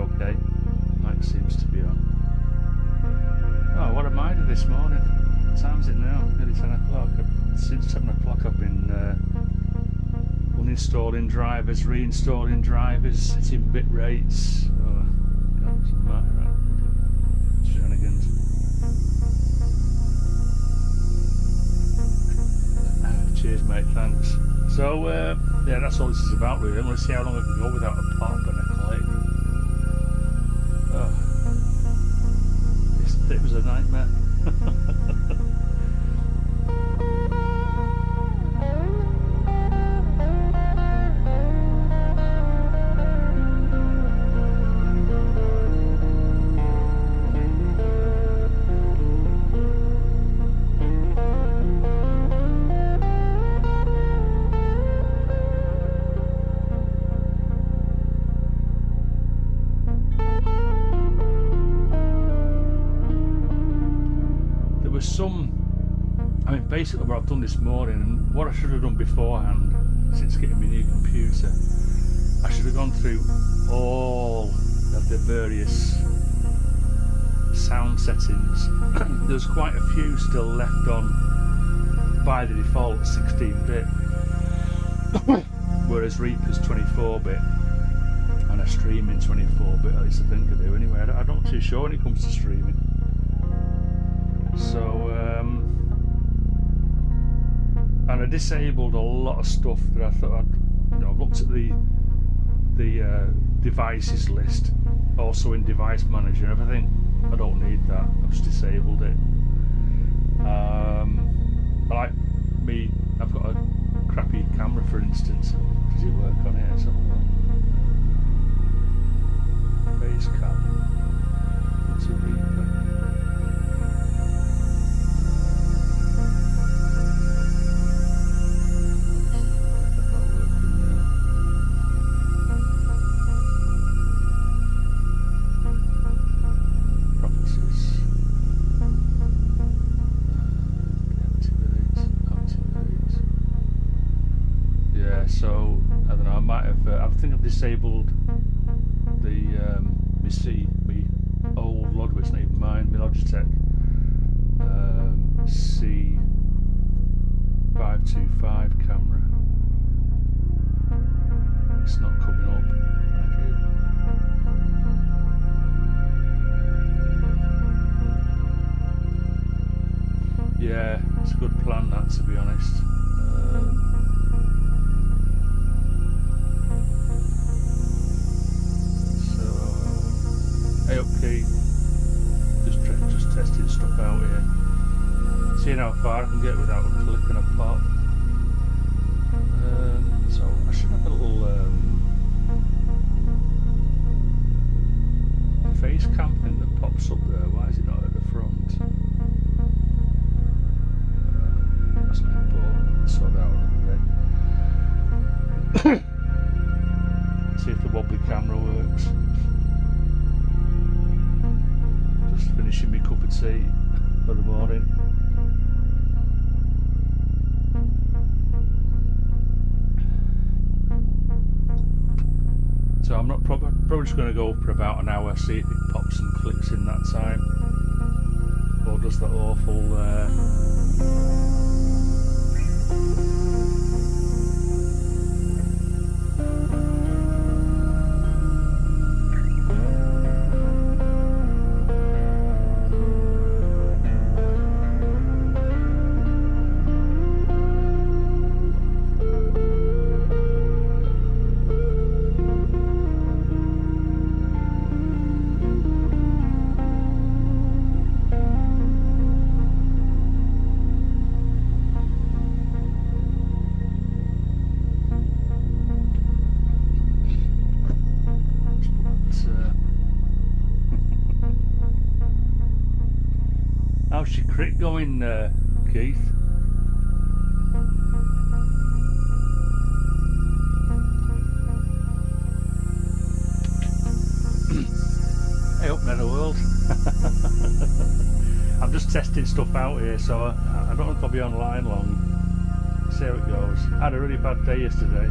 okay? Light seems to be on. Oh, what am I doing this morning? What time is it now? Nearly 10 o'clock. Since 7 o'clock I've been uninstalling drivers, reinstalling drivers, setting bit rates. Oh, God, it's right. Shenanigans. Cheers, mate, thanks. So, yeah, that's all this is about, really. I'm going to see how long I can go without a pop and a click. Oh. It was a nightmare. Basically what I've done this morning, and what I should have done beforehand, since getting my new computer, I should have gone through all of the various sound settings. There's quite a few still left on by the default 16-bit, whereas Reaper's 24-bit, and I stream in 24-bit, at least I think I do anyway. I'm not too sure when it comes to streaming. So, and I disabled a lot of stuff that I thought I've looked at the devices list, also in device manager and everything. I don't need that. I've just disabled it. Like me, I've got a crappy camera, for instance. Does it work on here? So face cam. What's a Reaper? So I don't know. I might have. I think I've disabled the me old Logitech. It's not even mine. My Logitech C525 camera. It's not coming up. Yeah, it's a good plan, that, to be honest. Hey, okay, just testing stuff out here, seeing how far I can get without clicking a pop. So I should have a little face cam thing that pops up there. Why is it not at the front? That's not important. Sort that out another day. See if the wobbly camera works. Just finishing my cup of tea for the morning. So I'm not probably just going to go for about an hour, see if it pops and clicks in that time, or does that awful how's your crick going, Keith? Hey up, Meadowworld. I'm just testing stuff out here, so I don't know if I'll be online long. See how it goes. I had a really bad day yesterday.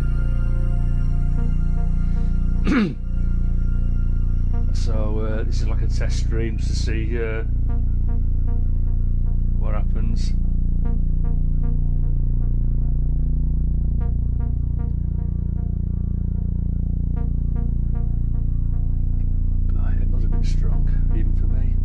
So this is like a test stream to see what happens. Oh, yeah, it was a bit strong, even for me.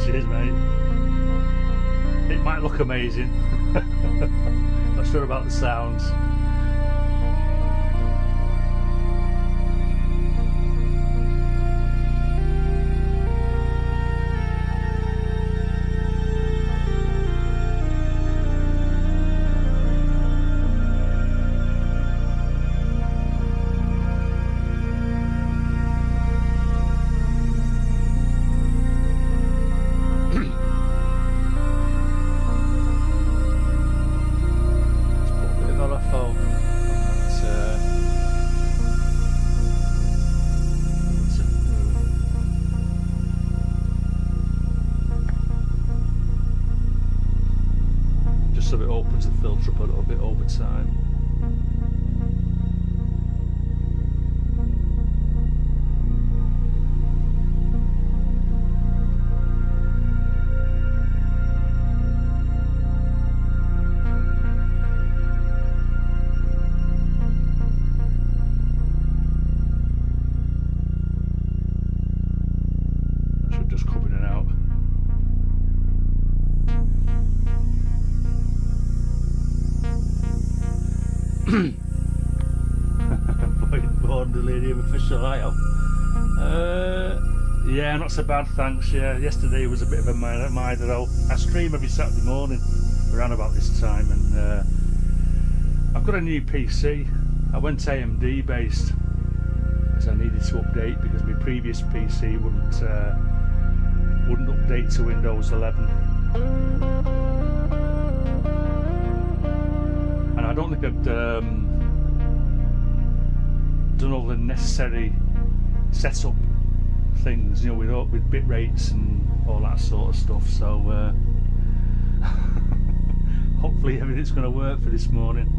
Cheers, mate. It might look amazing. Not sure about the sounds. So it opens the filter up a little bit over time. That should just come in and out. Born Delirium official IO. Yeah, not so bad, thanks. Yeah, yesterday was a bit of a minder though. I stream every Saturday morning around about this time, and I've got a new PC. I went AMD based as I needed to update because my previous PC wouldn't update to Windows 11. And I don't think I'd done all the necessary setup things, you know, with bit rates and all that sort of stuff. So hopefully everything's going to work for this morning.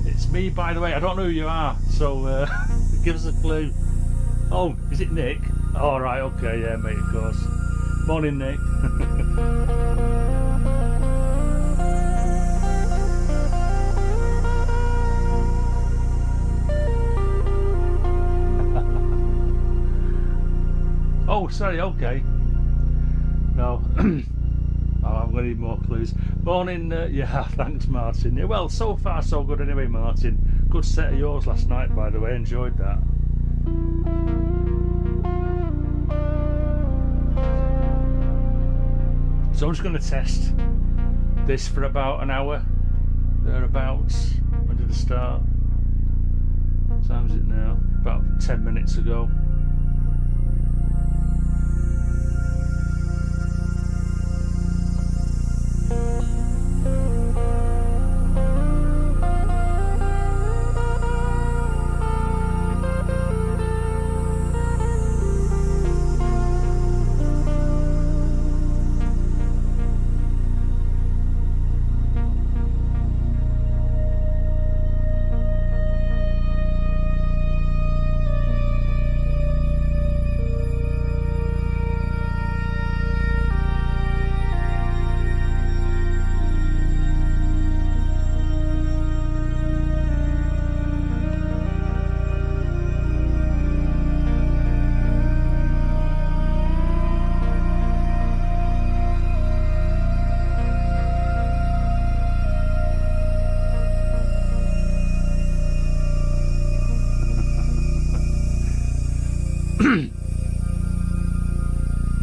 It's me, by the way. I don't know who you are, so give us a clue. Oh, is it Nick? All right, okay, yeah, mate, of course. Morning, Nick. Oh, sorry, okay. No, oh, I'm going to need more clues. Morning, yeah, thanks, Martin. Yeah, well, so far so good anyway, Martin. Good set of yours last night, by the way, enjoyed that. So I'm just going to test this for about an hour, thereabouts. When did it start? What time is it now? About 10 minutes ago.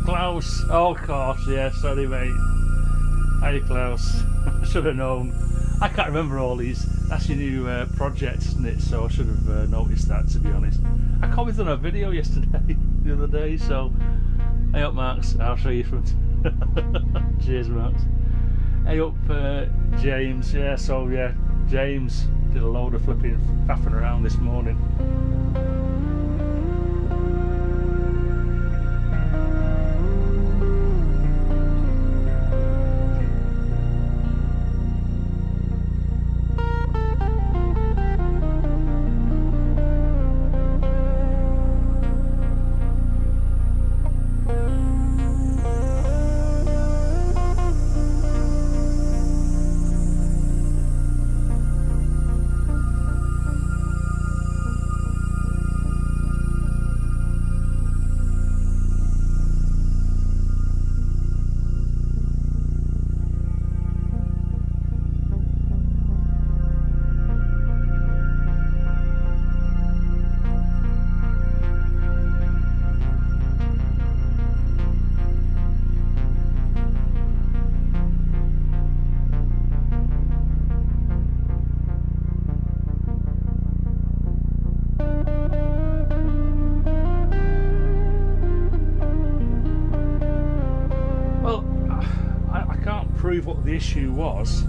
Klaus, oh of course, yeah, sorry mate. Hi Klaus. I should have known. I can't remember all these. That's your new project, isn't it? So I should have noticed that, to be honest. I commented on a video yesterday, the other day, so hey up Max, I'll show you from cheers Max. Hey up James, yeah, so yeah, James did a load of flipping faffing around this morning. What the issue was.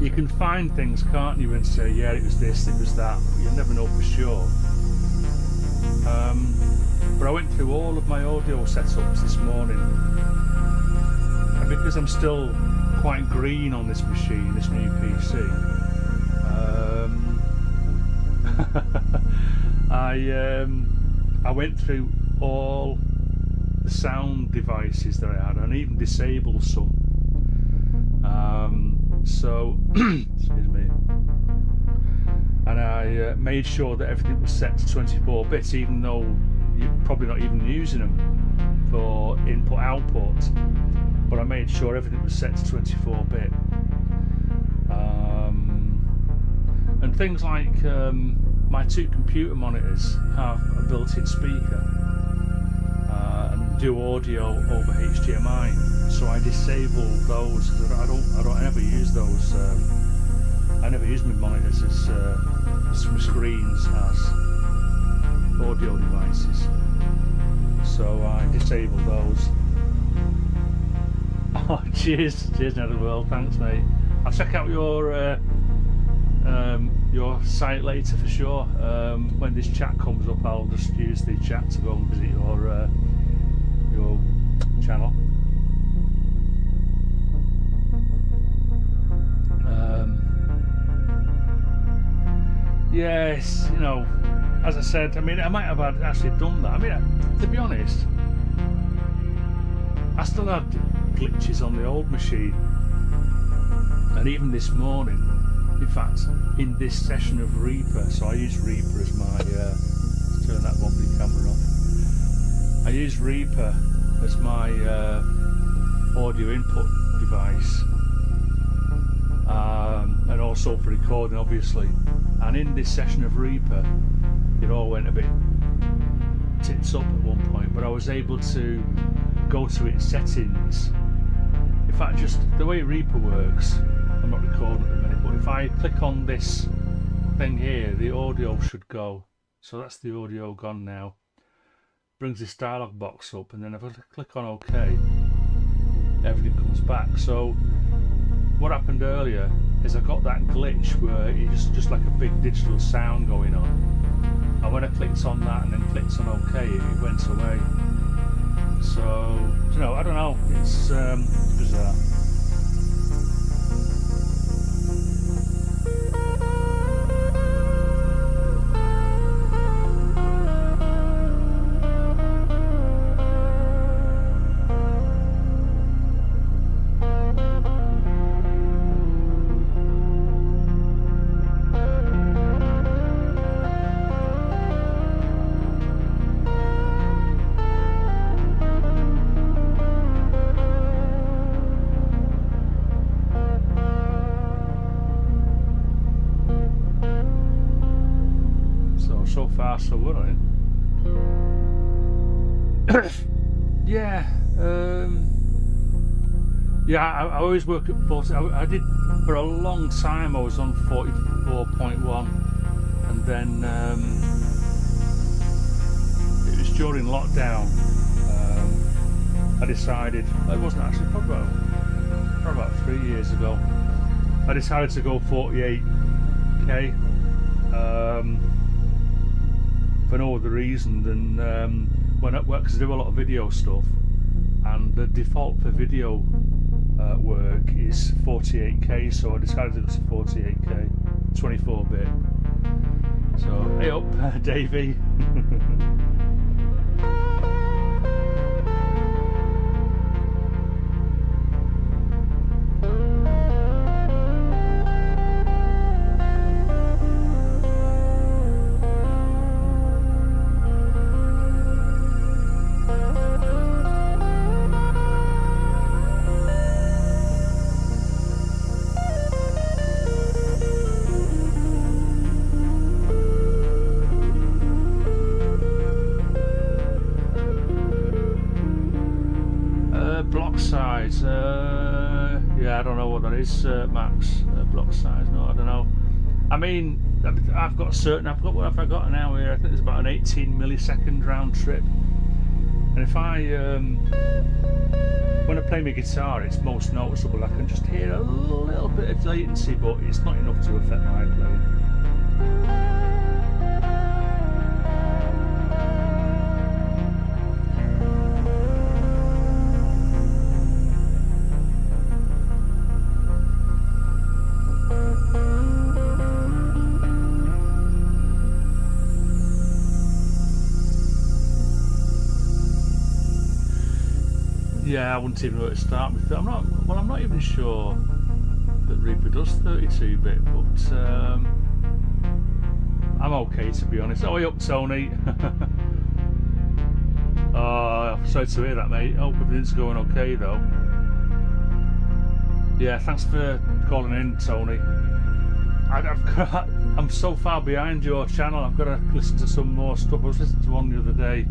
You can find things, can't you, and say, yeah, it was this, it was that, but you never know for sure. But I went through all of my audio setups this morning, and because I'm still quite green on this machine, this new PC, I went through all the sound devices that I had, and even disabled some. So excuse me, and I made sure that everything was set to 24 bits, even though you're probably not even using them for input output, but I made sure everything was set to 24 bit. And things like my two computer monitors have a built-in speaker and do audio over HDMI. So I disabled those because I don't ever use those. I never use my monitors as some screens as audio devices. So I disabled those. Oh, cheers, Netherworld. Thanks, mate. I'll check out your site later for sure. When this chat comes up, I'll just use the chat to go and visit your channel. Yes, you know, as I said, I mean, I might have actually done that. I mean, to be honest, I still had glitches on the old machine, and even this morning, in fact, in this session of Reaper, so I use Reaper as my, let's turn that wobbly camera off. I use Reaper as my audio input device, and also for recording, obviously. And in this session of Reaper, it all went a bit tits up at one point, but I was able to go to its settings. In fact, just the way Reaper works, I'm not recording at the minute, but if I click on this thing here, the audio should go. So that's the audio gone now. Brings this dialog box up, and then if I click on OK, everything comes back. So what happened earlier is I got that glitch where it's just like a big digital sound going on, and when I clicked on that and then clicked on OK, it went away. So, you know, I don't know, it's bizarre. So far so good on it. Yeah, Yeah, I always work at 40. I did for a long time. I was on 44.1, and then it was during lockdown. I decided it wasn't actually probably about 3 years ago. I decided to go 48k for no other reason than when at work, because I do a lot of video stuff, and the default for video work is 48k, so I decided to go to 48k, 24-bit. So hey up, Davey. Block size, yeah, I don't know what that is, Max. Block size, no, I don't know. I mean, I've got what have I got now here? I think it's about an 18 millisecond round trip. And if when I play my guitar, it's most noticeable. I can just hear a little bit of latency, but it's not enough to affect my playing. Yeah, I wouldn't even know where to start with. I'm not even sure that Reaper does 32-bit, but I'm okay, to be honest. Oh, hey up, Tony. Oh, sorry to hear that, mate. Hope everything's going okay, though. Yeah, thanks for calling in, Tony. I'm so far behind your channel. I've got to listen to some more stuff. I was listening to one the other day.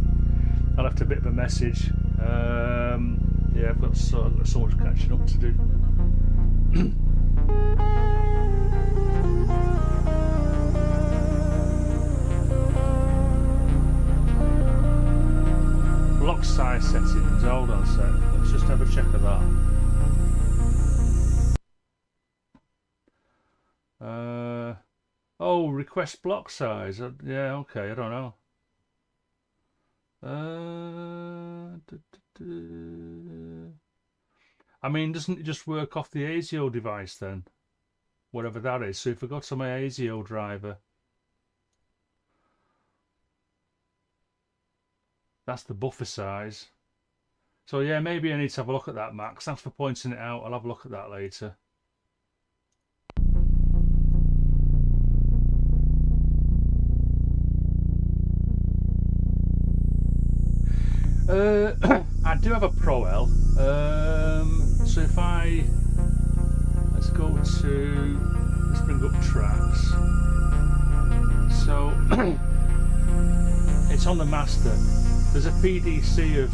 I left a bit of a message. Yeah, I've got so much catching up to do. Block size settings, hold on a sec. Let's just have a check of that. Oh, request block size. Yeah, okay, I don't know. I mean, doesn't it just work off the ASIO device then? Whatever that is. So if I go to my ASIO driver, that's the buffer size. So yeah, maybe I need to have a look at that, Max. Thanks for pointing it out. I'll have a look at that later. I do have a Pro L. So if let's go to, let's bring up tracks. So it's on the master. There's a PDC of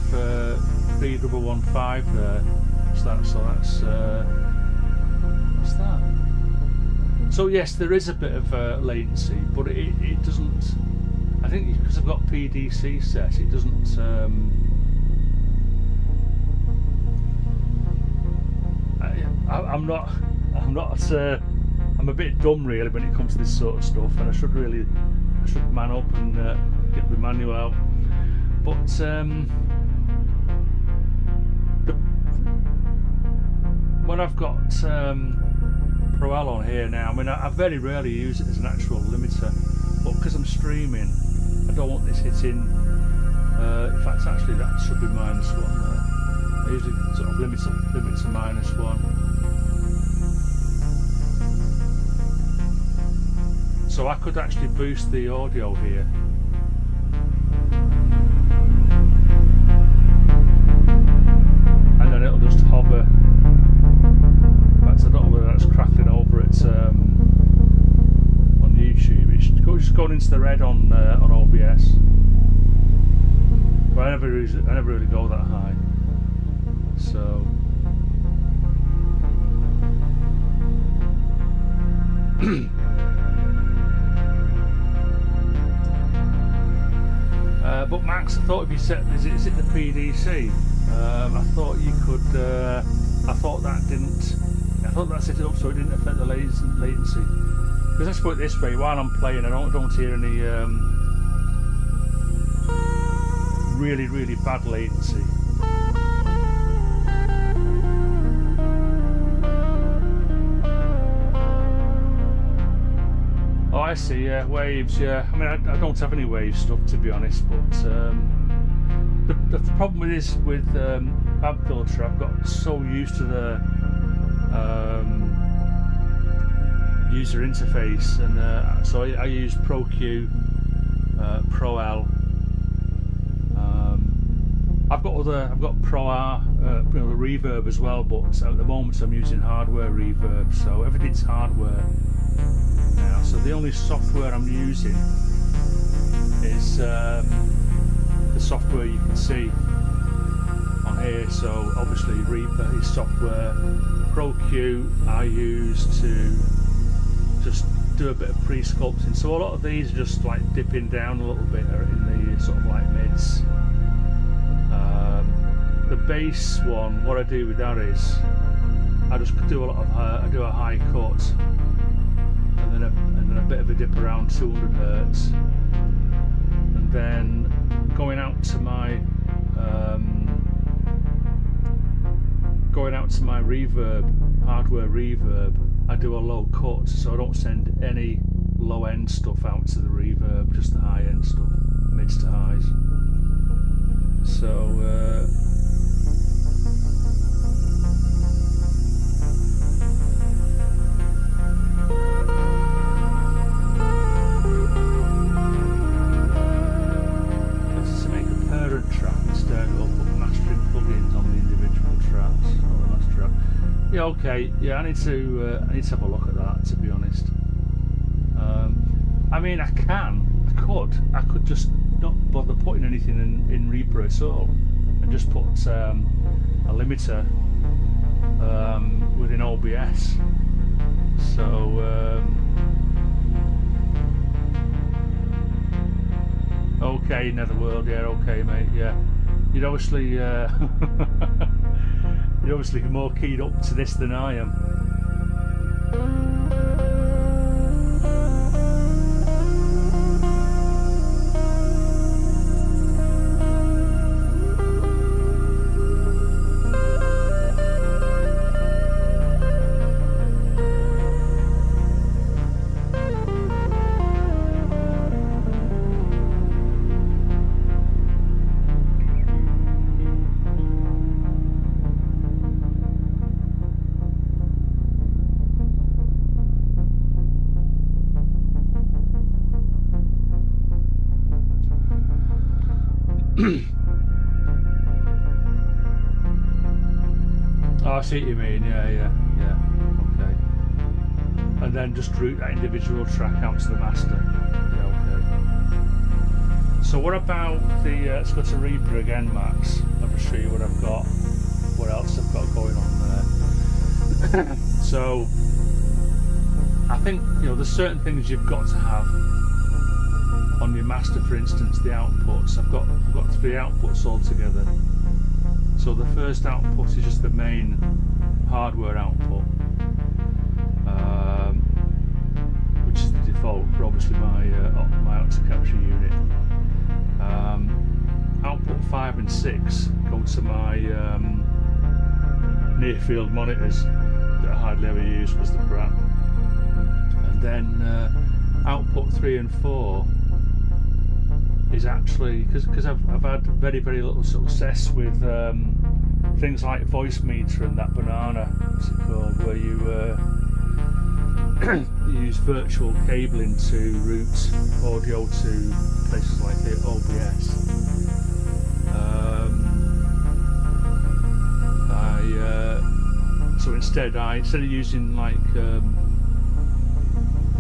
3115 there. What's that? So that's what's that? So yes, there is a bit of latency, but it doesn't. I think because I've got PDC set, it doesn't. I'm a bit dumb really when it comes to this sort of stuff, and I should man up and get the manual out. But when I've got Pro L on here now, I mean I very rarely use it as an actual limiter, but because I'm streaming, I don't want this hitting. In fact, actually that should be -1 there. I usually sort of limit to -1. So I could actually boost the audio here. And then it'll just hover. In fact, I don't know whether that's crackling over it on YouTube. It's just going into the red on OBS. But I never really go that high. So But Max, I thought if you set, is it the PDC? I thought you could. I thought that didn't. I thought that set it up so it didn't affect the latency. Because let's put it this way: while I'm playing, I don't hear any really bad latency. Oh, I see. Yeah, waves. Yeah. I mean, I don't have any wave stuff to be honest, but the problem with this with FabFilter, I've got so used to the user interface, and so I use ProQ, Pro-L. I've got Pro-R, the reverb as well, but at the moment I'm using hardware reverb, so everything's hardware now. So the only software I'm using is the software you can see on here. So obviously Reaper is software. ProQ I use to just do a bit of pre-sculpting. So a lot of these are just like dipping down a little bit, or in the sort of like mids. The bass one, what I do with that is I just do a lot of I do a high cut and then a bit of a dip around 200 hertz, and then going out to my reverb, hardware reverb, I do a low cut, so I don't send any low end stuff out to the reverb, just the high end stuff, mids to highs. So to make a parent track instead of put mastering plugins on the individual tracks or the master track. Yeah, okay. Yeah, I need to have a look at that, to be honest. I mean, I could just not bother putting anything in Reaper at all, and just put a limiter within OBS. So okay, Netherworld, yeah, okay, mate, yeah. You're obviously you're obviously more keyed up to this than I am. Oh, I see what you mean, yeah, okay. And then just route that individual track out to the master. Yeah, okay. So what about the, let's go to Reaper again, Max. Let me show you what I've got, what else I've got going on there. So, I think, there's certain things you've got to have on your master. For instance, the outputs. I've got 3 outputs altogether. So the first output is just the main hardware output, which is the default for obviously my Octocapture unit. Output 5 and 6 go to my near field monitors that I hardly ever use because they're crap. And then output 3 and 4 is actually, because I've had very little success with things like Voicemeeter and that banana, what's it called, where you use virtual cabling to route audio to places like the OBS. So instead of using like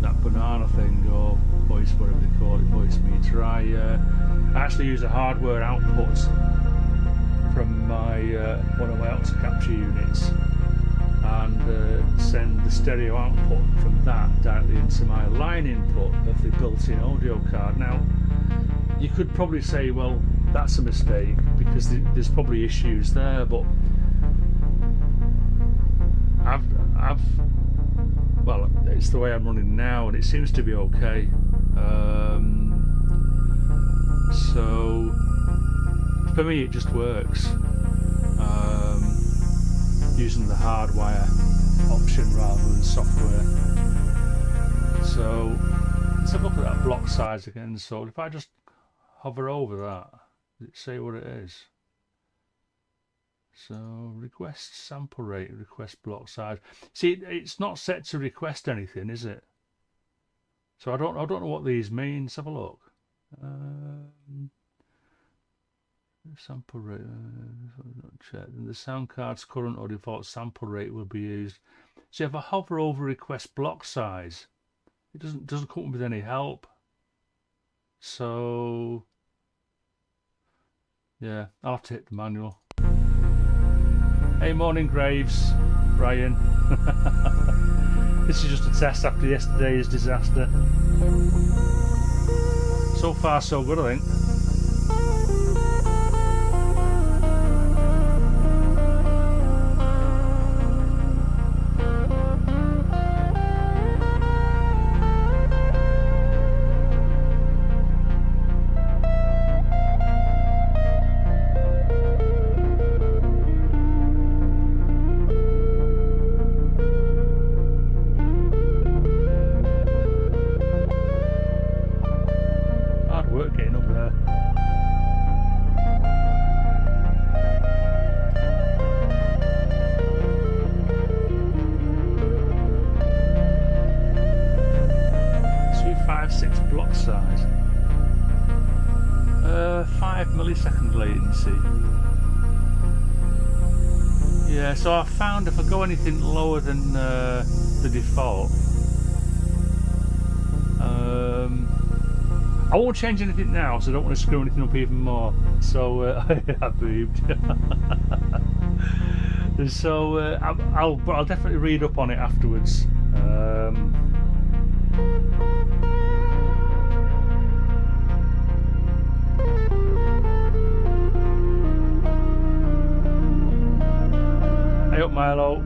that banana thing or voice, whatever they call it, Voicemeeter, I actually use a hardware output from my one of my Octocapture units and send the the stereo output from that directly into my line input of the built-in audio card. Now, you could probably say, well, that's a mistake because there's probably issues there, but well, it's the way I'm running now, and it seems to be okay. So for me, it just works. Using the hardwire option rather than software. So let's have a look at that block size again. So if I just hover over that, does it say what it is? So request sample rate, request block size. See, it's not set to request anything, is it? So I don't know what these mean. Let's have a look. Sample rate, check. The sound card's current or default sample rate will be used. So if I hover over request block size, it doesn't come up with any help. So yeah, I'll have to hit the manual. Hey, morning Graves, Brian. This is just a test after yesterday's disaster. So far so good, I think. Size 5 millisecond latency. Yeah, so I found if I go anything lower than the default, I won't change anything now, so I don't want to screw anything up even more. So I boobed. So I'll definitely read up on it afterwards. Hey up, Milo.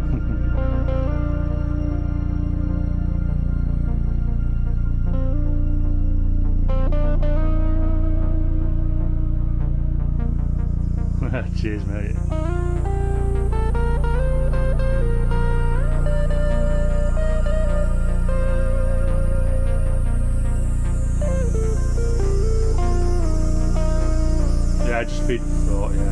Cheers, mate. Yeah, just feed for thought, yeah.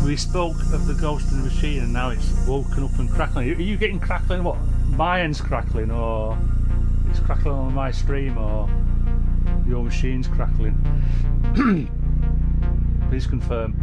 We spoke of the ghost in the machine and now it's woken up and crackling. Are you getting crackling? What? My end's crackling or it's crackling on my stream or your machine's crackling. Please confirm.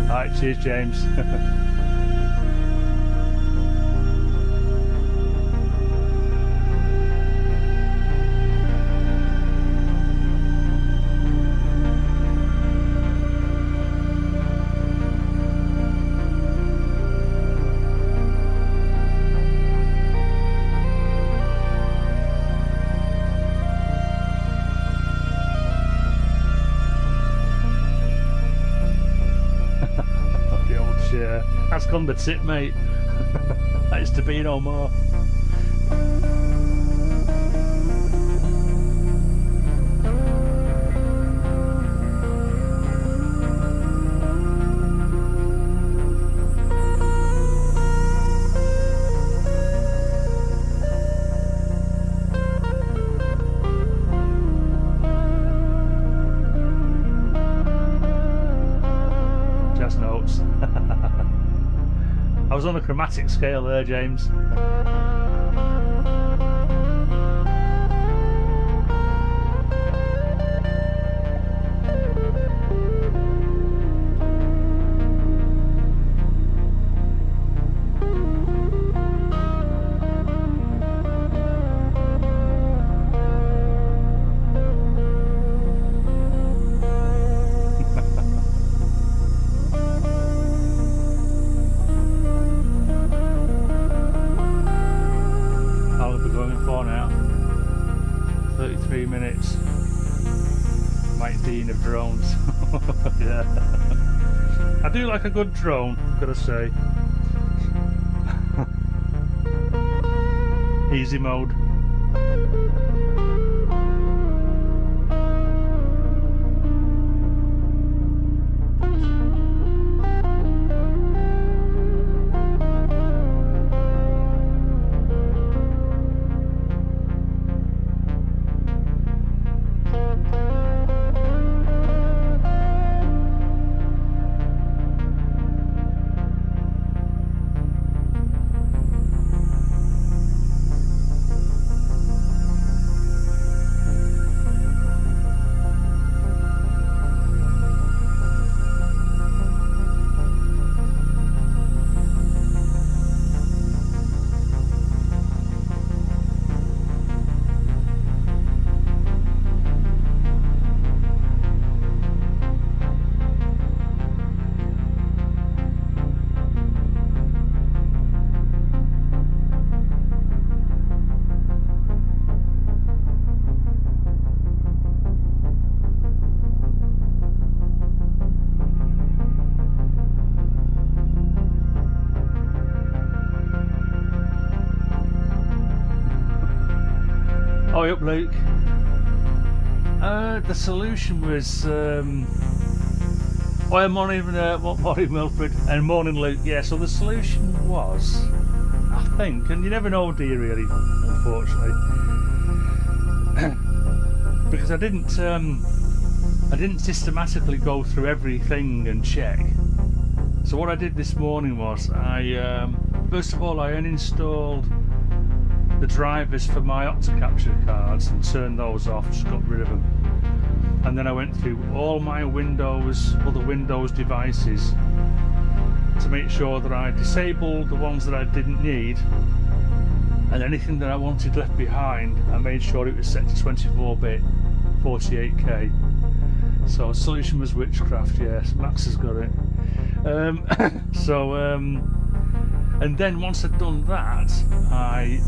Alright, cheers James. That's gone the tip, mate. That is to be no more. Just notes. I was on a chromatic scale there, James. Of drones. Yeah, I do like a good drone, I've got to say. Easy mode. Oh, up Luke. The solution was morning Wilfred and morning Luke. Yeah, so the solution was, I think, and you never know, do you really, unfortunately, because I didn't systematically go through everything and check. So what I did this morning was first of all I uninstalled the drivers for my Octocapture cards and turned those off, just got rid of them. And then I went through all my other Windows devices to make sure that I disabled the ones that I didn't need, and anything that I wanted left behind I made sure it was set to 24-bit 48k. So solution was witchcraft, yes, Max has got it. And then once I'd done that, I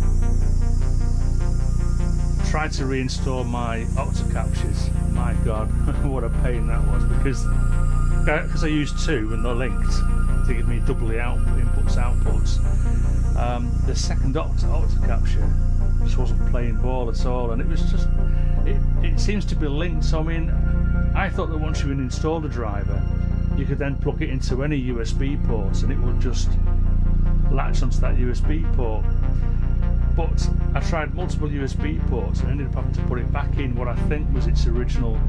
tried to reinstall my Octocaptures. My god, what a pain that was, because I used two and they're linked to give me double the inputs outputs. The second Octocapture just wasn't playing ball at all, and it was just it seems to be linked. So I mean, I thought that once you had installed a driver, you could then plug it into any USB port and it would just latch onto that USB port. But I tried multiple USB ports and ended up having to put it back in what I think was its original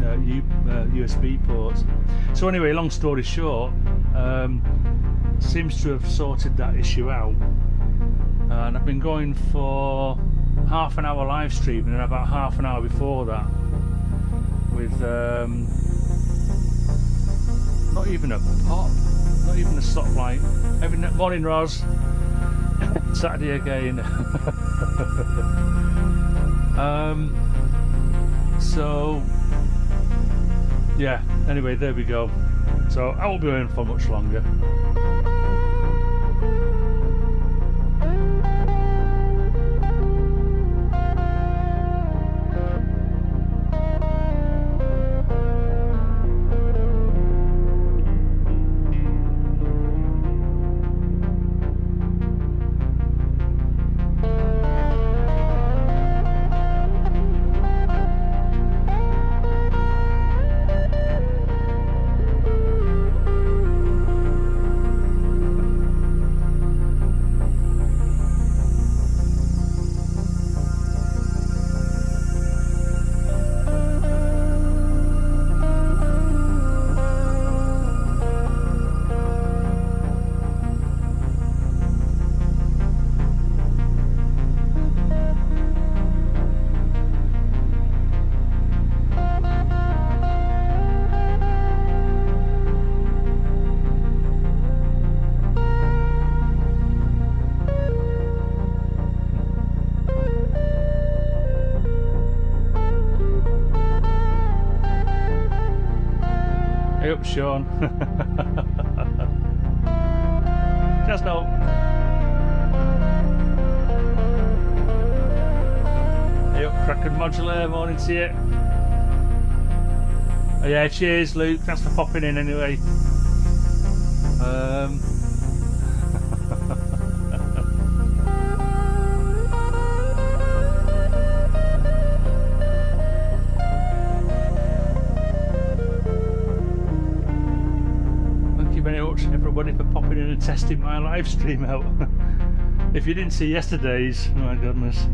USB port. So anyway, long story short, seems to have sorted that issue out, and I've been going for half an hour live streaming, and about half an hour before that with not even a pop, not even a stoplight. Morning, Roz. Saturday again. So yeah, anyway, there we go. So I won't be going for much longer. Hey up, Sean. Just no. Hey up, Kraken Modular. Morning to you. Oh yeah, cheers, Luke. Thanks for popping in anyway. Everybody for popping in and testing my live stream out. If you didn't see yesterday's, oh my goodness.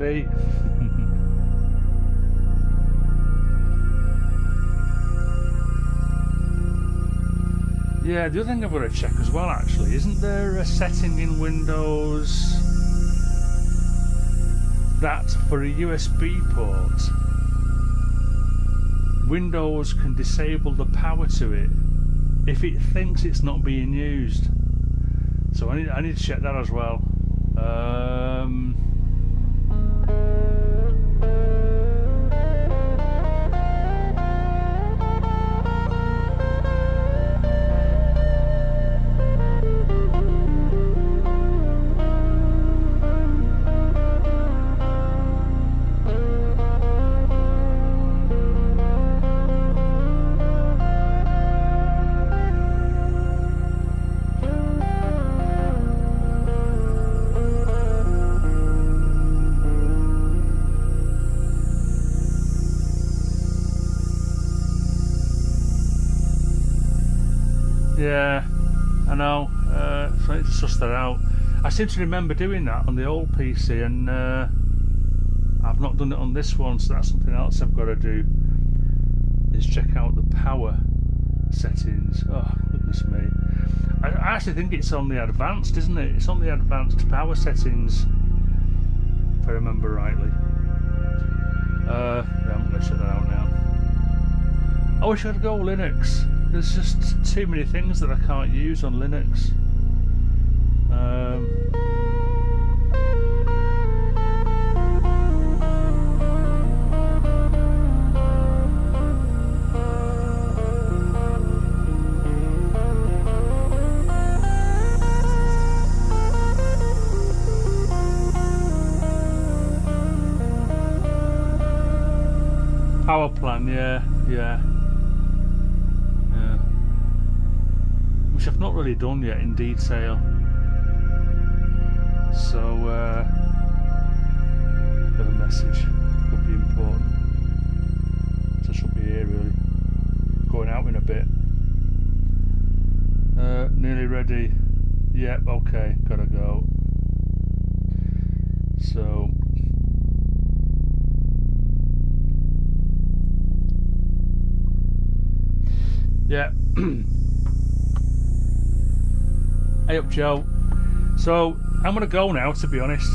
Andy. Yeah, the other thing I've got to check as well, actually, isn't there a setting in Windows that for a USB port, Windows can disable the power to it if it thinks it's not being used? So I need to check that as well. Yeah, I know. So I need to suss that out. I seem to remember doing that on the old PC, and I've not done it on this one, so that's something else I've got to do, is check out the power settings. Oh, goodness me. I actually think it's on the advanced, isn't it? It's on the advanced power settings, if I remember rightly. Yeah, I'm going to check that out now. I wish I'd go Linux. There's just too many things that I can't use on Linux. Power plan, yeah. Which I've not really done yet in detail. So, got a message. Could be important. So I should be here really. Going out in a bit. Nearly ready. Yep, okay, gotta go. So. Yeah. Hey up, Joe. So I'm gonna go now, to be honest.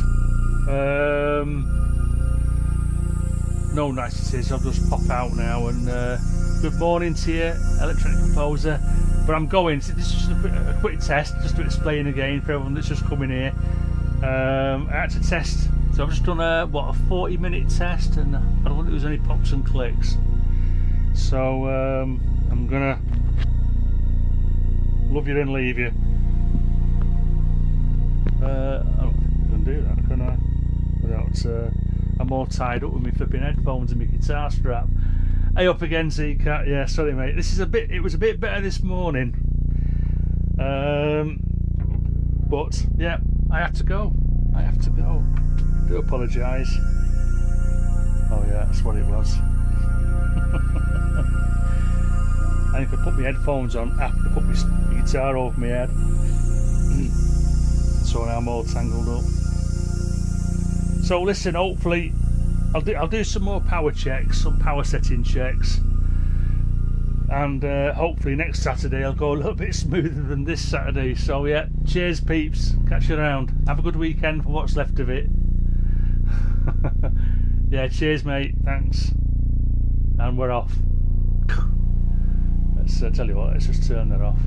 No niceties, I'll just pop out now and good morning to you, Electronic Composer. But I'm going, this is just a quick test, just to explain again for everyone that's just coming here. I had to test, so I've just done a 40-minute test, and I don't think there was any pops and clicks. So I'm gonna love you and leave you. I don't think I can do that, can I? Without I'm all tied up with my flipping headphones and my guitar strap. Hey up again, Z-Cat. Yeah, sorry mate. It was a bit better this morning. But yeah, I have to go. Do apologise. Oh yeah, that's what it was. I think I put my headphones on after I put my guitar over my head. So now I'm all tangled up. So listen, hopefully I'll do some more power checks, some power setting checks, and hopefully next Saturday I'll go a little bit smoother than this Saturday. So yeah, cheers peeps, catch you around, have a good weekend for what's left of it. Yeah, cheers mate, thanks, and we're off. Let's tell you what, let's just turn that off.